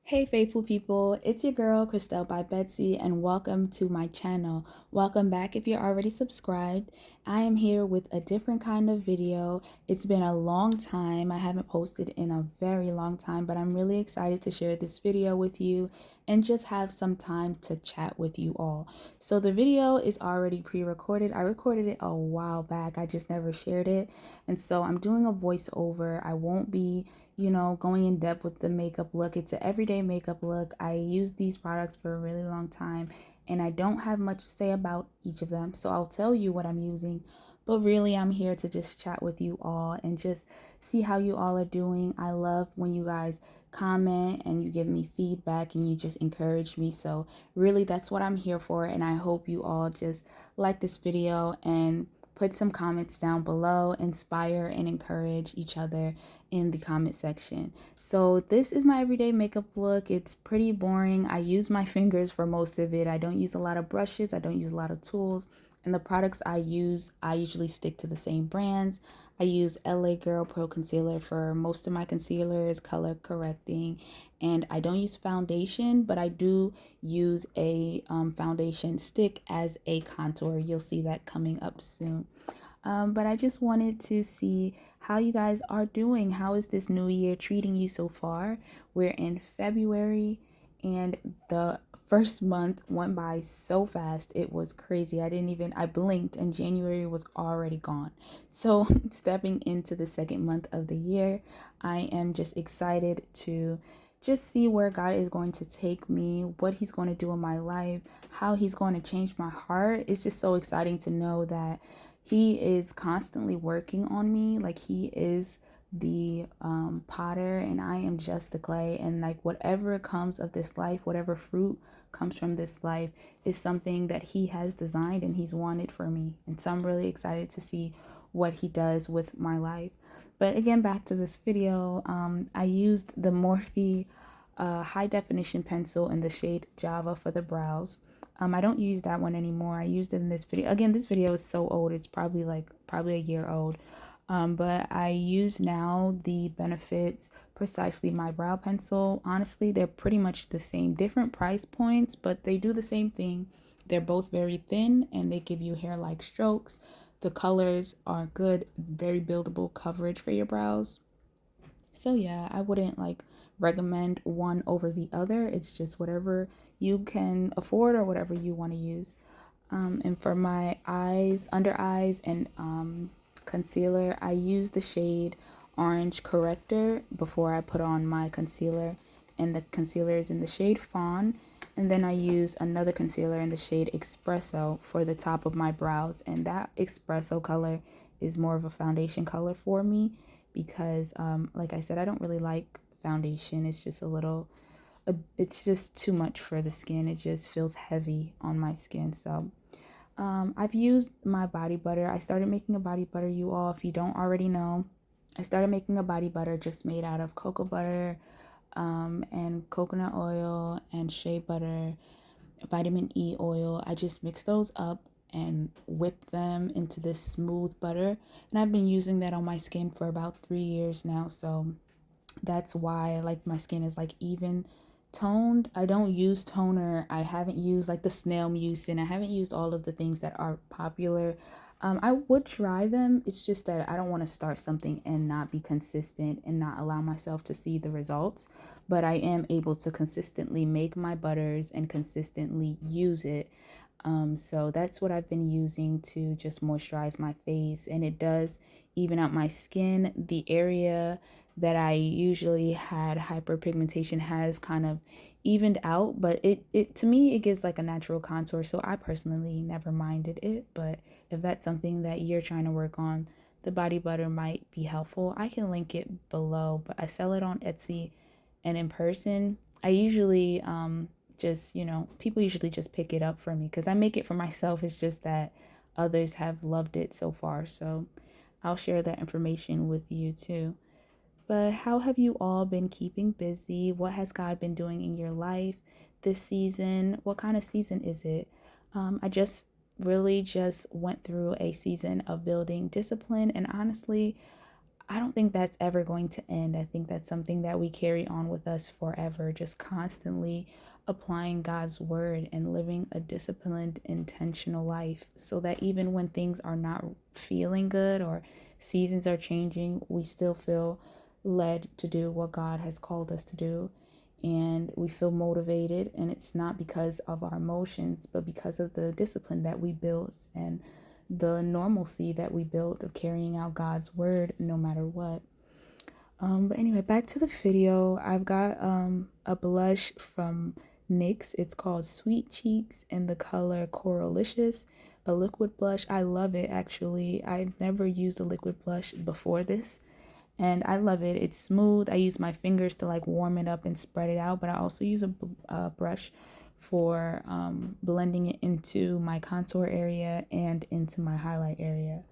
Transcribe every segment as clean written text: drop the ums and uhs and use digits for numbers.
Hey faithful people, it's your girl Christelle by Betsy and welcome to my channel. Welcome back if you're already subscribed. I am here with a different kind of video. It's been a long time. I haven't posted in a very long time, but I'm really excited to share this video with you and just have some time to chat with you all. So the video is already pre-recorded. I recorded it a while back. I just never shared it. And so I'm doing a voiceover. I won't be going in depth with the makeup look. It's an everyday makeup look. I use these products for a really long time and I don't have much to say about each of them. So I'll tell you what I'm using, but really I'm here to just chat with you all and just see how you all are doing. I love when you guys comment and you give me feedback and you just encourage me. So really that's what I'm here for. And I hope you all just like this video and put some comments down below, inspire and encourage each other in the comment section. So this is my everyday makeup look. It's pretty boring. I use my fingers for most of it. I don't use a lot of brushes. I don't use a lot of tools. And the products I use, I usually stick to the same brands. I use LA Girl Pro Concealer for most of my concealers, color correcting, and I don't use foundation, but I do use a foundation stick as a contour. You'll see that coming up soon. But I just wanted to see how you guys are doing. How is this new year treating you so far? We're in February and the first month went by so fast. It was crazy. I blinked and January was already gone. So stepping into the second month of the year, I am just excited to just see where God is going to take me, what he's going to do in my life, how he's going to change my heart. It's just so exciting to know that he is constantly working on me. Like he is the potter and I am just the clay, and like whatever comes of this life, whatever fruit comes from this life is something that he has designed and he's wanted for me. And so I'm really excited to see what he does with my life. But again, back to this video, I used the Morphe high definition pencil in the shade Java for the brows. I don't use that one anymore. I used it in this video. Again, this video is so old. It's probably a year old. But I use now the Benefits Precisely My Brow Pencil. Honestly, they're pretty much the same. Different price points, but they do the same thing. They're both very thin and they give you hair-like strokes. The colors are good, very buildable coverage for your brows. So yeah, I wouldn't recommend one over the other. It's just whatever you can afford or whatever you want to use. And for my eyes, under eyes, and concealer, I use the shade Orange Corrector before I put on my concealer. And the concealer is in the shade Fawn. And then I use another concealer in the shade Espresso for the top of my brows. And that Espresso color is more of a foundation color for me because, like I said, I don't really like foundation. It's just it's just too much for the skin. It just feels heavy on my skin. So I've used my body butter. I started making a body butter, you all, if you don't already know. I started making a body butter just made out of cocoa butter, and coconut oil and shea butter, vitamin E oil. I just mix those up and whip them into this smooth butter. And I've been using that on my skin for about 3 years now. So that's why my skin is even toned. I don't use toner. I haven't used the snail mucin. I haven't used all of the things that are popular. I would try them. It's just that I don't want to start something and not be consistent and not allow myself to see the results. But I am able to consistently make my butters and consistently use it. So that's what I've been using to just moisturize my face, and it does even out my skin. The area that I usually had hyperpigmentation has kind of evened out, but it to me it gives a natural contour, so I personally never minded it. But if that's something that you're trying to work on, the body butter might be helpful. I can link it below, but I sell it on Etsy and in person. I usually just people usually just pick it up for me because I make it for myself. It's just that others have loved it so far, so I'll share that information with you too. But how have you all been keeping busy? What has God been doing in your life this season? What kind of season is it? I just really just went through a season of building discipline, and honestly, I don't think that's ever going to end. I think that's something that we carry on with us forever, just constantly applying God's word and living a disciplined, intentional life so that even when things are not feeling good or seasons are changing, we still feel led to do what God has called us to do. And we feel motivated, and it's not because of our emotions, but because of the discipline that we built and the normalcy that we built of carrying out God's word no matter what. But anyway, back to the video. I've got a blush from NYX. It's called Sweet Cheeks in the color Coralicious, a liquid blush. I love it actually. I've never used a liquid blush before this, and I love it. It's smooth. I use my fingers to like warm it up and spread it out, but I also use a brush for blending it into my contour area and into my highlight area.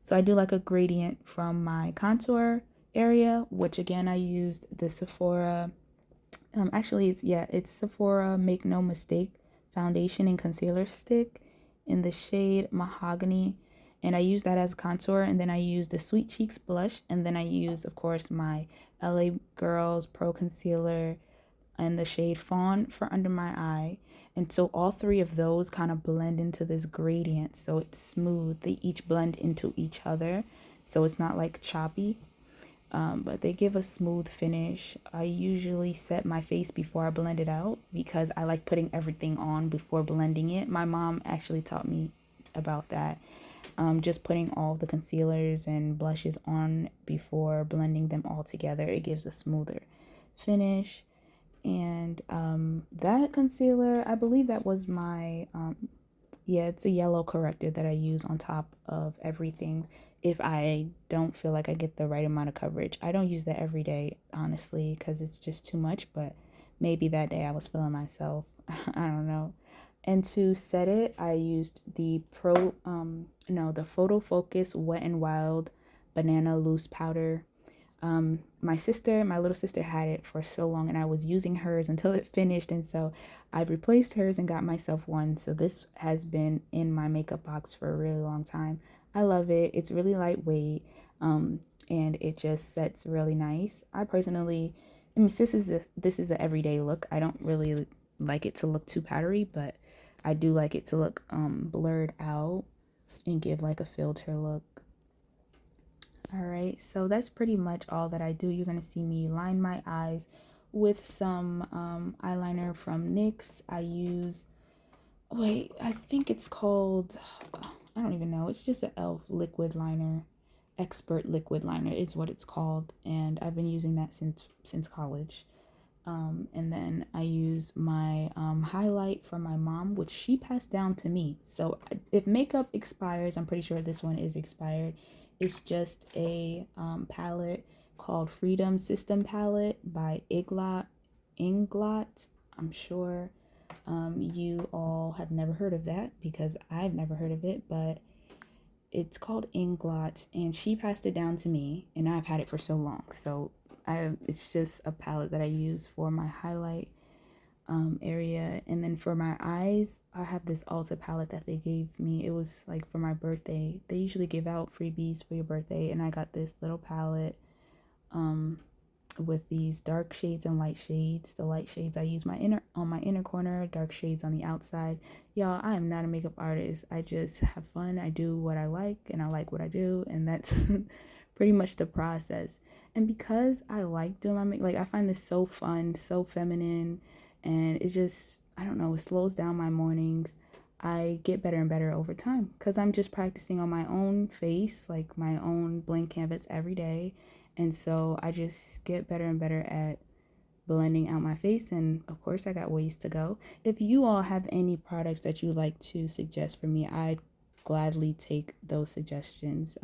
So I do like a gradient from my contour area, which again I used the Sephora. It's Sephora Make No Mistake foundation and concealer stick in the shade Mahogany, and I use that as contour. And then I use the Sweet Cheeks blush, and then I use, of course, my LA Girls Pro Concealer and the shade Fawn for under my eye. And so all three of those kind of blend into this gradient, so it's smooth. They each blend into each other, so it's not like choppy. But they give a smooth finish. I usually set my face before I blend it out because I like putting everything on before blending it. My mom actually taught me about that. Just putting all the concealers and blushes on before blending them all together. It gives a smoother finish. And that concealer, I believe that was my it's a yellow corrector that I use on top of everything if I don't feel like I get the right amount of coverage. I don't use that every day, honestly, because it's just too much, but maybe that day I was feeling myself. I don't know. And to set it, I used the the Photo Focus Wet n Wild Banana Loose Powder. My little sister had it for so long, and I was using hers until it finished, and so I replaced hers and got myself one. So this has been in my makeup box for a really long time. I love it. It's really lightweight, and it just sets really nice. I personally, I mean, this is an everyday look. I don't really like it to look too powdery, but I do like it to look blurred out and give like a filter look. All right, so that's pretty much all that I do. You're going to see me line my eyes with some eyeliner from NYX. I use, I think it's called, I don't even know. It's just an e.l.f. liquid liner. Expert liquid liner is what it's called. And I've been using that since college. And then I use my highlight from my mom, which she passed down to me. So if makeup expires, I'm pretty sure this one is expired. It's just a palette called Freedom System Palette by Inglot. I'm sure you all have never heard of that because I've never heard of it, but it's called Inglot, and she passed it down to me, and I've had it for so long. So it's just a palette that I use for my highlight area. And then for my eyes, I have this Ulta palette that they gave me. It was like for my birthday. They usually give out freebies for your birthday, and I got this little palette with these dark shades and light shades. The light shades I use on my inner corner, dark shades on the outside. Y'all, I am not a makeup artist. I just have fun. I do what I like, and I like what I do, and that's pretty much the process. And because I like doing my makeup, like I find this so fun, so feminine, and it just, I don't know, it slows down my mornings. I get better and better over time because I'm just practicing on my own face, like my own blank canvas every day. And so I just get better and better at blending out my face. And of course, I got ways to go. If you all have any products that you like to suggest for me, I'd gladly take those suggestions.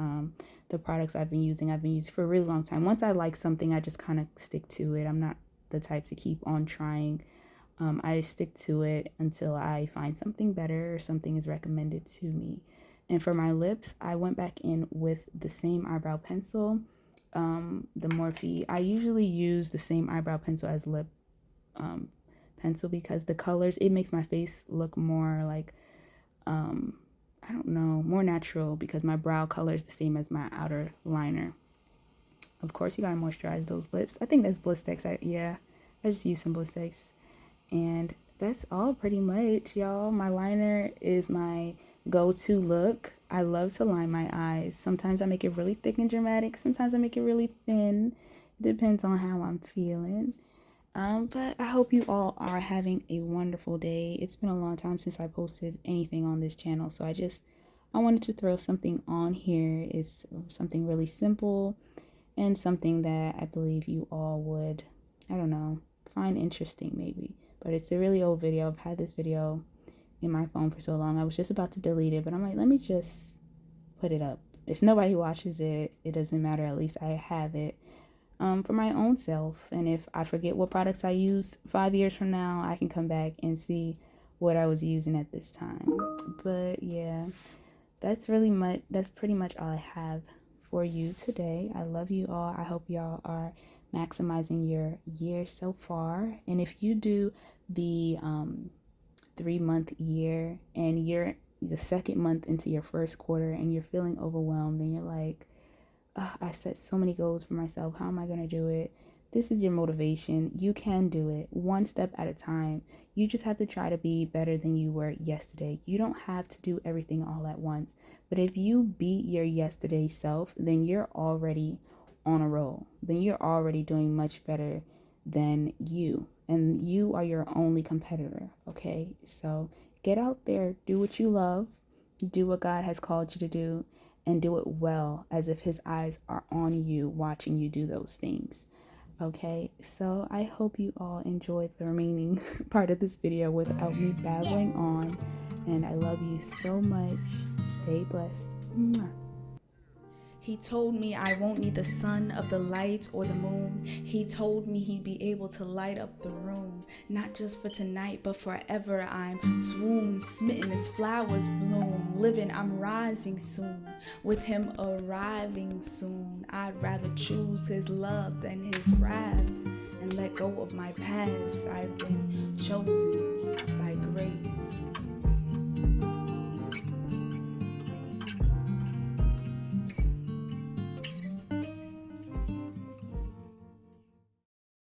The products I've been using for a really long time. Once I like something, I just kind of stick to it. I'm not the type to keep on trying. I stick to it until I find something better or something is recommended to me. And for my lips, I went back in with the same eyebrow pencil, the Morphe. I usually use the same eyebrow pencil as lip pencil because the colors, it makes my face look more like, I don't know, more natural because my brow color is the same as my outer liner. Of course, you gotta moisturize those lips. I think that's Blistex. I just use some Blistex. And that's all pretty much, y'all. My liner is my go-to look. I love to line my eyes. Sometimes I make it really thick and dramatic. Sometimes I make it really thin. It depends on how I'm feeling. But I hope you all are having a wonderful day. It's been a long time since I posted anything on this channel, so I wanted to throw something on here. It's something really simple and something that I believe you all would, I don't know, find interesting maybe. But it's a really old video. I've had this video in my phone for so long. I was just about to delete it, but I'm like, let me just put it up. If nobody watches it, it doesn't matter. At least I have it for my own self. And if I forget what products I used 5 years from now, I can come back and see what I was using at this time. But yeah, that's pretty much all I have for you today. I love you all. I hope y'all are maximizing your year so far. And if you do the 3-month year and you're the second month into your first quarter and you're feeling overwhelmed and you're like, I set so many goals for myself, how am I going to do it? This is your motivation. You can do it one step at a time. You just have to try to be better than you were yesterday. You don't have to do everything all at once. But if you beat your yesterday self, then you're already on a roll. Then you're already doing much better than you. And you are your only competitor, okay? So get out there, do what you love, do what God has called you to do, and do it well, as if his eyes are on you, watching you do those things. Okay, so I hope you all enjoyed the remaining part of this video without me babbling on. And I love you so much. Stay blessed. Mwah. He told me I won't need the sun of the light or the moon. He told me he'd be able to light up the room. Not just for tonight, but forever. I'm swoon, smitten as flowers bloom. Living, I'm rising soon. With him arriving soon. I'd rather choose his love than his wrath. And let go of my past. I've been chosen by grace.